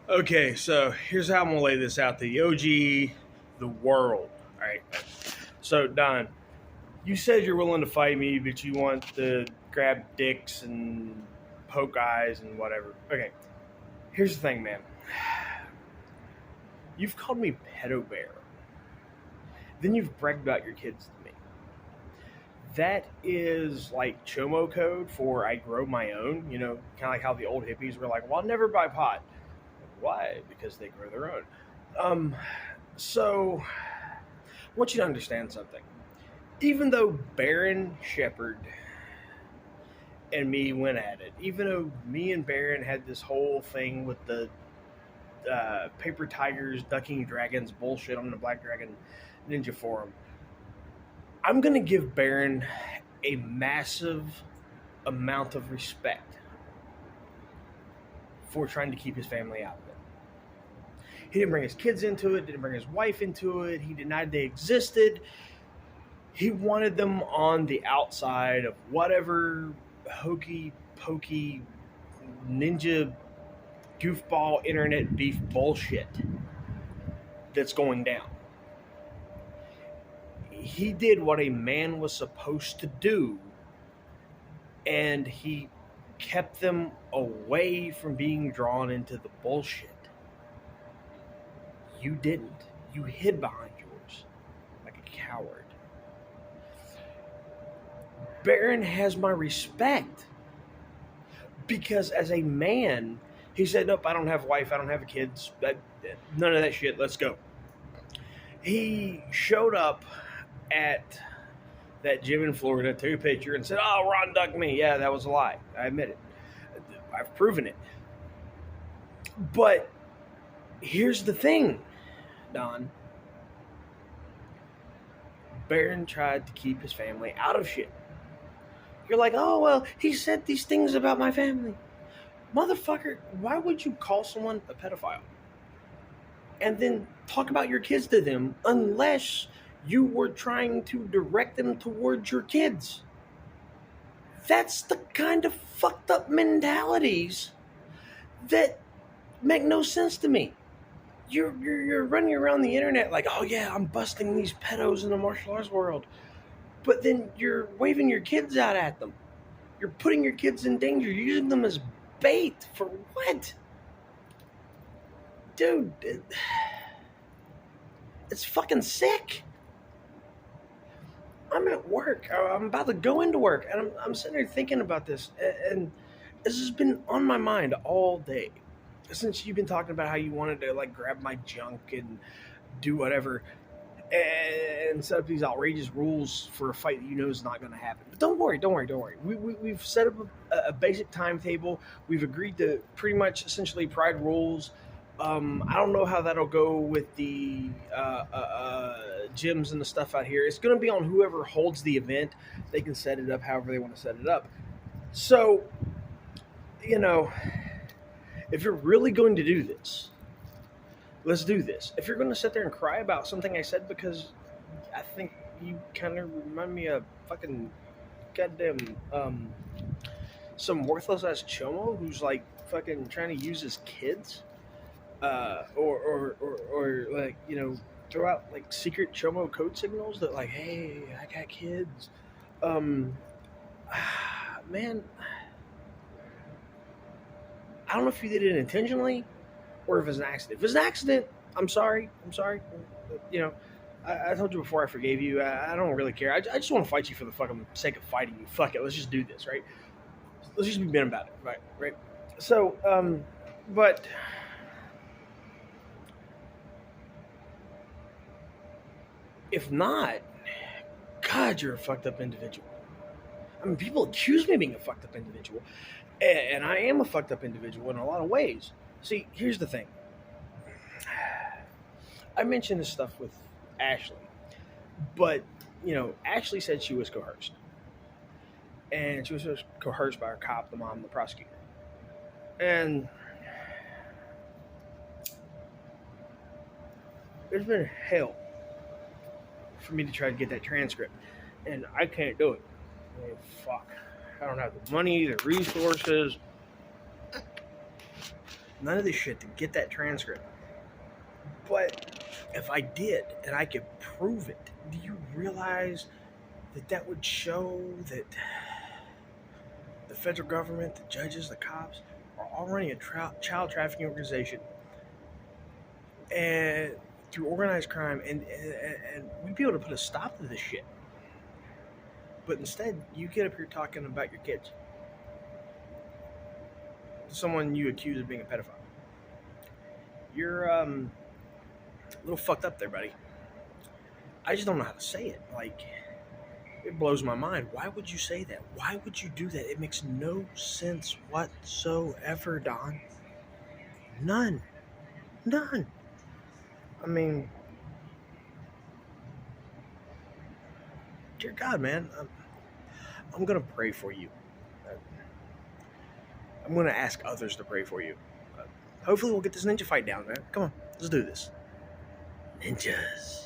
Okay, so here's how I'm gonna lay this out: the OG, the world. All right. So Don, you said you're willing to fight me, but you want to grab dicks and poke eyes and whatever. Okay. Here's the thing, man. You've called me pedo bear. Then you've bragged about your kids to me. That is like chomo code for I grow my own. Kind of like how the old hippies were like, "Well, I'll never buy pot." Why? Because they grow their own. Um, so I want you to understand something. Even though Baron Shepard and me went at it, even though me and Baron had this whole thing with the paper tigers, ducking dragons bullshit on the Black Dragon Ninja Forum, I'm going to give Baron a massive amount of respect for trying to keep his family out of it. He didn't bring his kids into it, didn't bring his wife into it, he denied they existed. He wanted them on the outside of whatever hokey pokey ninja goofball internet beef bullshit that's going down. He did what a man was supposed to do, and he kept them away from being drawn into the bullshit. You didn't. You hid behind yours like a coward. Baron has my respect because as a man, he said, "Nope, I don't have a wife, I don't have kids, none of that shit, let's go." He showed up at that gym in Florida, took a picture, and said, "Oh, Ron ducked me." Yeah, that was a lie. I admit it. I've proven it. But here's the thing, Don. Baron tried to keep his family out of shit. You're like, "Oh, well, he said these things about my family." Motherfucker, why would you call someone a pedophile and then talk about your kids to them unless you were trying to direct them towards your kids? That's the kind of fucked up mentalities that make no sense to me. You're running around the internet like, "Oh yeah, I'm busting these pedos in the martial arts world," but then you're waving your kids out at them. You're putting your kids in danger. You're using them as bait for what? Dude, it's fucking sick. I'm at work. I'm about to go into work, and I'm sitting here thinking about this, and this has been on my mind all day since you've been talking about how you wanted to like grab my junk and do whatever and set up these outrageous rules for a fight that you know is not going to happen. But don't worry, don't worry, don't worry. We've set up a basic timetable. We've agreed to pretty much essentially Pride rules. I don't know how that'll go with the gyms and the stuff out here. It's going to be on whoever holds the event. They can set it up however they want to set it up. So, you know, if you're really going to do this, let's do this. If you're going to sit there and cry about something I said because I think you kind of remind me of fucking goddamn some worthless ass chomo who's like fucking trying to use his kids, or like throw out like secret chomo code signals that like, "Hey, I got kids." Um, man, I don't know if you did it intentionally or if it's an accident. If it's an accident, I'm sorry. I'm sorry. You know, I told you before I forgave you. I don't really care. I just want to fight you for the fucking sake of fighting you. Fuck it. Let's just do this, right? Let's just be men about it, right? Right. So, but if not, God, you're a fucked up individual. I mean, people accuse me of being a fucked up individual, and I am a fucked up individual in a lot of ways. See, here's the thing. I mentioned this stuff with Ashley, but Ashley said she was coerced, and she was coerced by her cop, the mom, the prosecutor, and there's been hell for me to try to get that transcript, and I can't do it. Oh, fuck. I don't have the money, the resources. none of this shit to get that transcript. But if I did and I could prove it, do you realize that would show that the federal government, the judges, the cops are all running a child trafficking organization and through organized crime, and we'd be able to put a stop to this shit. But instead, you get up here talking about your kids. Someone you accuse of being a pedophile. You're a little fucked up there, buddy. I just don't know how to say it. Like, it blows my mind. Why would you say that? Why would you do that? It makes no sense whatsoever, Don. None. I mean, dear God, man, I'm going to pray for you. I'm going to ask others to pray for you. Hopefully we'll get this ninja fight down, man. Come on, let's do this. Ninjas.